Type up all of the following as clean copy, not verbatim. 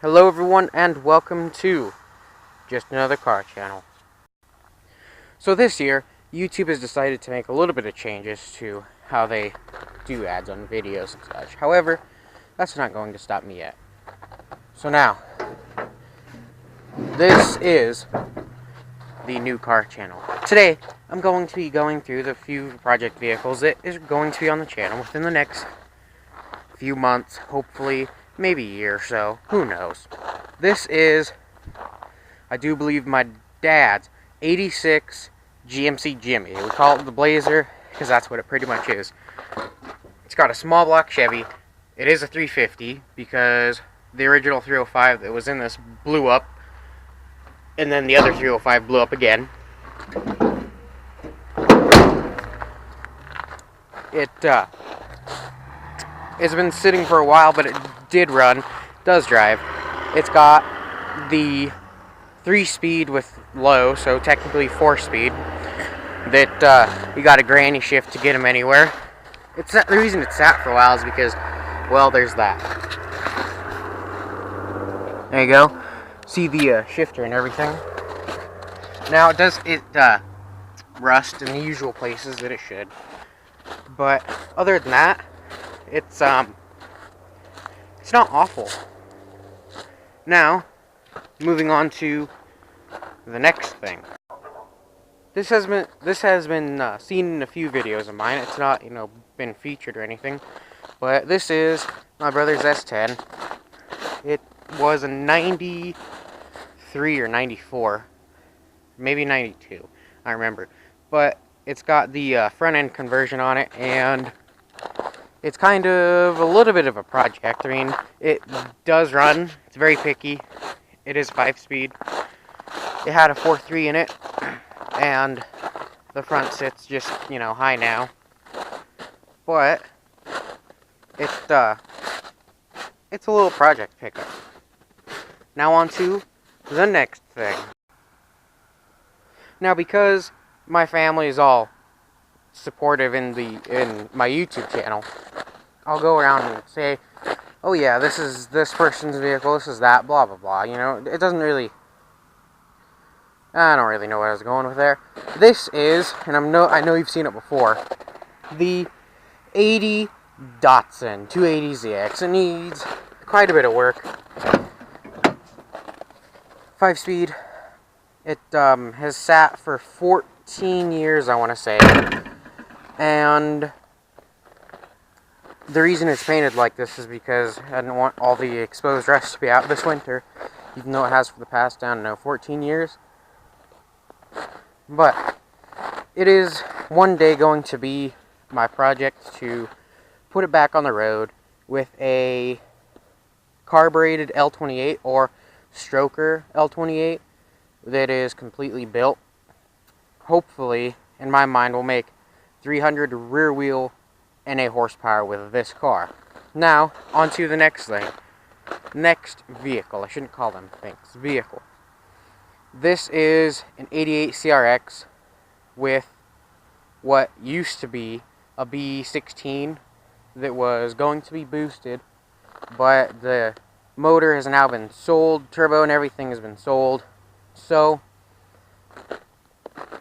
Hello everyone and welcome to Just Another Car Channel. So this year, YouTube has decided to make a little bit of changes to how they do ads on videos and such. However, that's not going to stop me yet. So now, this is the new car channel. Today, I'm going to be going through the few project vehicles that is going to be on the channel within the next few months, hopefully, maybe a year or so, who knows. This is, I do believe, my dad's 86 GMC Jimmy. We call it the Blazer because that's what it pretty much is. It's got a small block Chevy. It is a 350 because the original 305 that was in this blew up, and then the other 305 blew up again. It's been sitting for a while, but it does drive. It's got the 3-speed with low, so technically 4-speed. That you got a granny shift to get him anywhere. The reason it sat for a while is because, well, there's that. There you go. See the shifter and everything. Now it rust in the usual places that it should, but other than that, it's not awful. Now, moving on to the next thing. This has been seen in a few videos of mine. It's not, been featured or anything, but this is my brother's S10. It was a 93 or 94, maybe 92, I remember. But it's got the front end conversion on it, and it's kind of a little bit of a project. I mean, it does run. It's very picky. It is 5-speed. It had a 4.3 in it, and the front sits just, high now. But it's a little project pickup. Now on to the next thing. Now, because my family is all supportive in my YouTube channel, I'll go around and say, oh yeah, this is this person's vehicle, this is that, blah blah blah. It doesn't really, I don't really know what I was going with there. This is, and I know you've seen it before, the 80 Datsun 280ZX. It needs quite a bit of work. 5-speed. It has sat for 14 years, I want to say. And the reason it's painted like this is because I didn't want all the exposed rust to be out this winter, even though it has for the past, 14 years. But it is one day going to be my project to put it back on the road with a carbureted L28 or stroker L28 that is completely built. Hopefully, in my mind, will make 300 rear wheel NA horsepower with this car. Now, on to the next thing. Next vehicle. I shouldn't call them things. Vehicle. This is an 88 CRX with what used to be a B16 that was going to be boosted, but the motor has now been sold. Turbo and everything has been sold. So,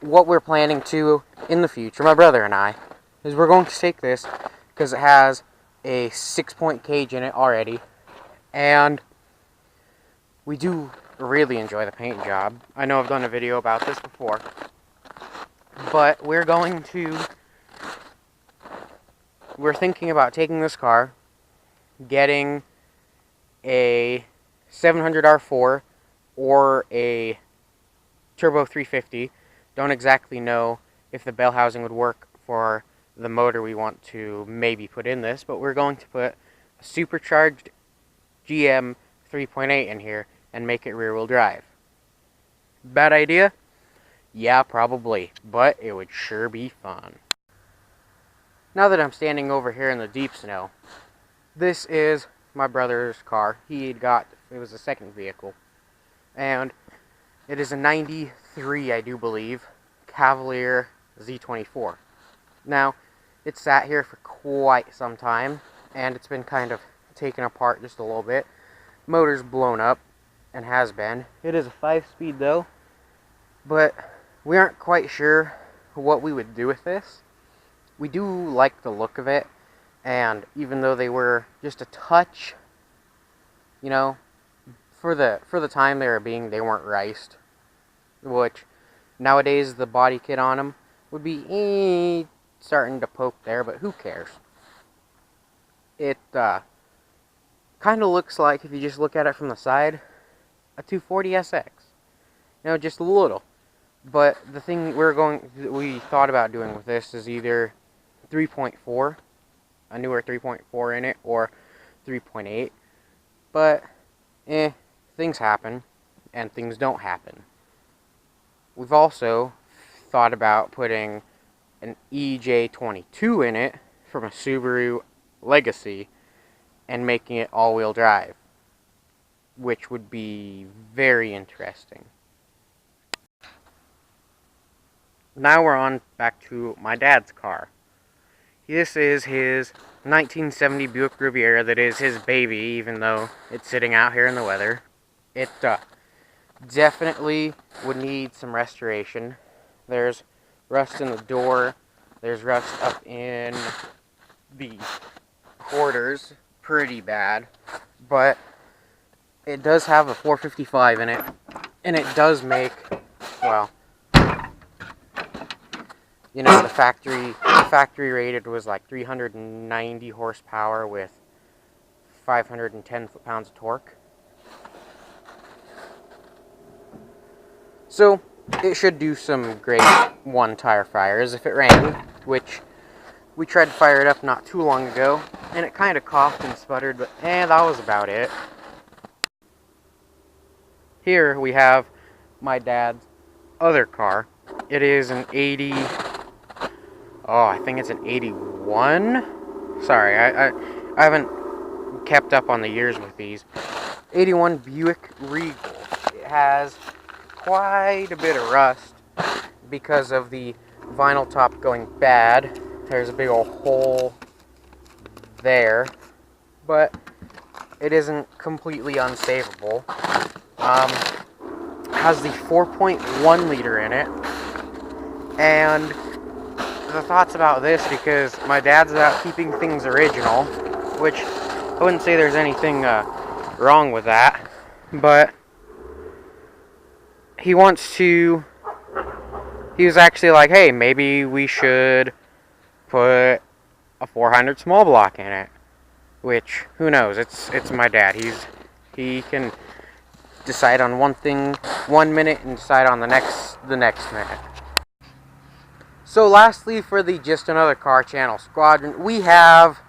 what we're planning to in the future, my brother and I, is we're going to take this because it has a 6-point cage in it already, and we do really enjoy the paint job. I know I've done a video about this before, but we're thinking about taking this car, getting a 700 R4 or a turbo 350. Don't exactly know if the bell housing would work for the motor we want to maybe put in this, but we're going to put a supercharged GM 3.8 in here and make it rear-wheel drive. Bad idea? Yeah, probably, but it would sure be fun. Now that I'm standing over here in the deep snow, this is my brother's car. It was a second vehicle, and it is a 93, I do believe, Cavalier Z24. Now, it sat here for quite some time, and it's been kind of taken apart just a little bit. motor's blown up and has been. It is a 5-speed though, but we aren't quite sure what we would do with this. We do like the look of it, and even though they were just a touch, you know, for the time they were being, they weren't riced, which nowadays the body kit on them would be starting to poke there, but who cares? It kind of looks like, if you just look at it from the side, a 240 SX. You know, just a little. But the thing we thought about doing with this is either 3.4, a newer 3.4 in it, or 3.8. But, things happen, and things don't happen. We've also thought about putting an EJ22 in it from a Subaru Legacy and making it all-wheel drive, which would be very interesting. Now we're on back to my dad's car. This is his 1970 Buick Riviera that is his baby, even though it's sitting out here in the weather. It definitely would need some restoration. There's rust in the door. There's rust up in the quarters. Pretty bad. But it does have a 455 in it. And it does make, well, you know, the factory rated was like 390 horsepower with 510 foot-pounds of torque. So it should do some great one-tire fires if it ran, which we tried to fire it up not too long ago, and it kind of coughed and sputtered, but that was about it. Here we have my dad's other car. It is an I think it's an 81. Sorry, I haven't kept up on the years with these. 81 Buick Regal. It has quite a bit of rust because of the vinyl top going bad. There's a big old hole there, but it isn't completely unsavable. Has the 4.1 liter in it, and the thoughts about this, because my dad's about keeping things original, which I wouldn't say there's anything wrong with that, but he was actually like, hey, maybe we should put a 400 small block in it, which, who knows, it's my dad. He can decide on one thing 1 minute and decide on the next minute. So lastly, for the Just Another Car Channel Squadron, we have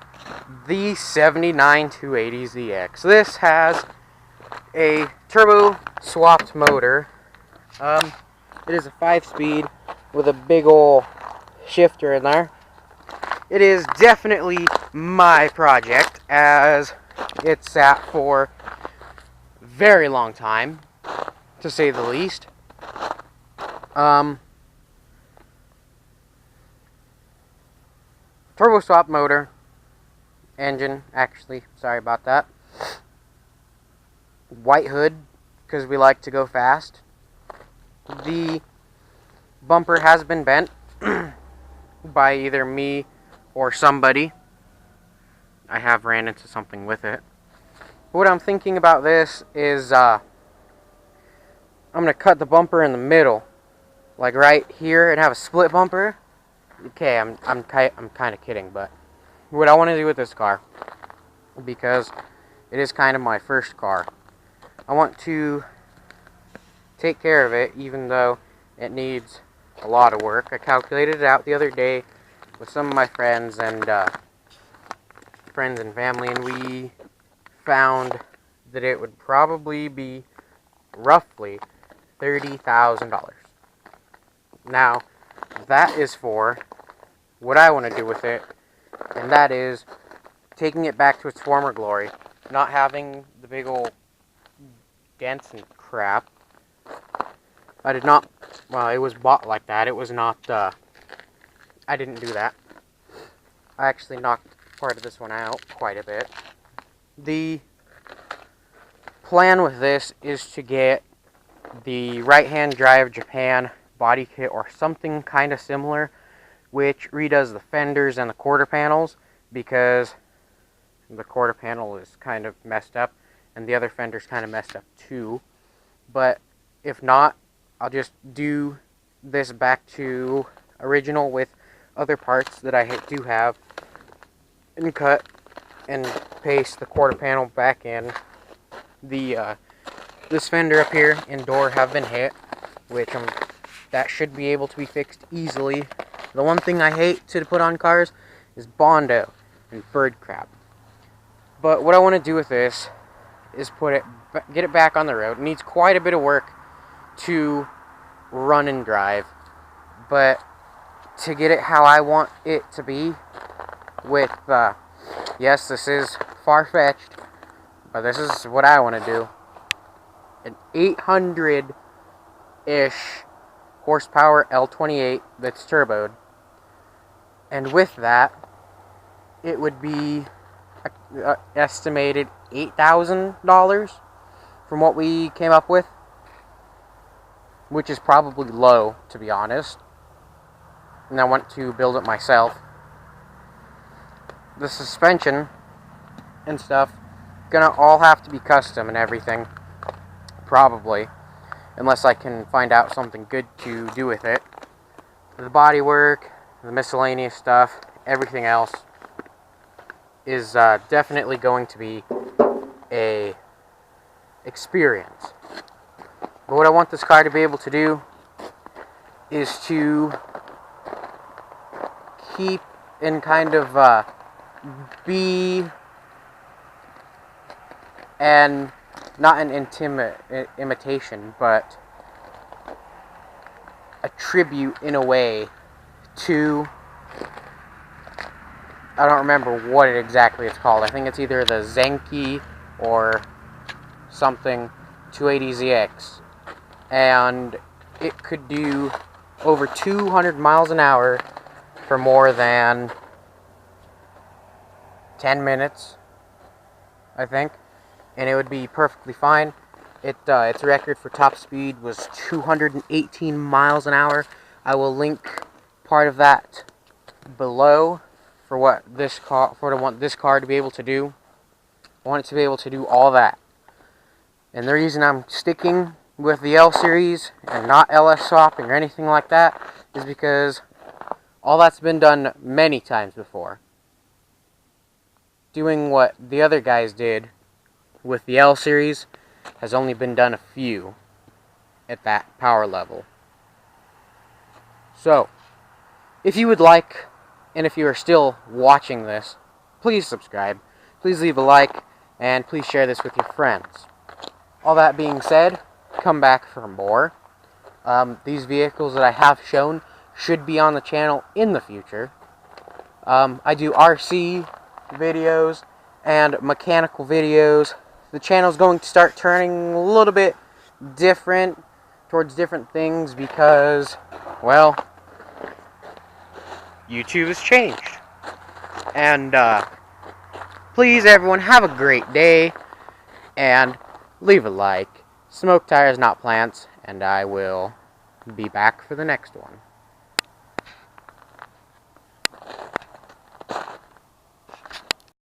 the 79 280ZX. This has a turbo swapped motor. It is a 5-speed with a big ol' shifter in there. It is definitely my project, as it sat for a very long time, to say the least. Turbo swap motor, engine, actually, sorry about that. White hood, because we like to go fast. The bumper has been bent by either me or somebody. I have ran into something with it. What I'm thinking about this is I'm going to cut the bumper in the middle, like right here, and have a split bumper. Okay, I'm kind of kidding, but what I want to do with this car, because it is kind of my first car, I want to take care of it, even though it needs a lot of work. I calculated it out the other day with some of my friends and family, and we found that it would probably be roughly $30,000. Now, that is for what I want to do with it, and that is taking it back to its former glory, not having the big old dents and crap. I did not, well, it was bought like that. It was not, I didn't do that. I actually knocked part of this one out quite a bit. The plan with this is to get the right-hand drive Japan body kit or something kind of similar, which redoes the fenders and the quarter panels, because the quarter panel is kind of messed up and the other fender's kind of messed up too. But if not, I'll just do this back to original with other parts that I do have, and cut and paste the quarter panel back in. This fender up here and door have been hit, which that should be able to be fixed easily. The one thing I hate to put on cars is Bondo and bird crap. But what I want to do with this is get it back on the road. It needs quite a bit of work to run and drive, but to get it how I want it to be, with yes, this is far-fetched, but this is what I want to do. An 800-ish horsepower L28 that's turboed, and with that, it would be estimated $8,000 from what we came up with, which is probably low, to be honest. And I want to build it myself. The suspension and stuff gonna all have to be custom and everything, probably, unless I can find out something good to do with it. The body work, the miscellaneous stuff, everything else is definitely going to be a experience. But what I want this car to be able to do is to keep and kind of be, and not an imitation, but a tribute in a way to, I don't remember what exactly it's called. I think it's either the Zenki or something 280ZX. And it could do over 200 miles an hour for more than 10 minutes, I think. And it would be perfectly fine. Its record for top speed was 218 miles an hour. I will link part of that below for what this car, I want this car to be able to do. I want it to be able to do all that. And the reason I'm sticking with the L series and not LS swapping or anything like that is because all that's been done many times before. Doing what the other guys did with the L series has only been done a few at that power level. So, if you would like, and if you are still watching this, please subscribe, please leave a like, and please share this with your friends. All that being said, come back for more. These vehicles that I have shown should be on the channel in the future. I do RC videos and mechanical videos. The channel's going to start turning a little bit different towards different things because, well, YouTube has changed. And please, everyone, have a great day and leave a like. Smoke tires, not plants, and I will be back for the next one.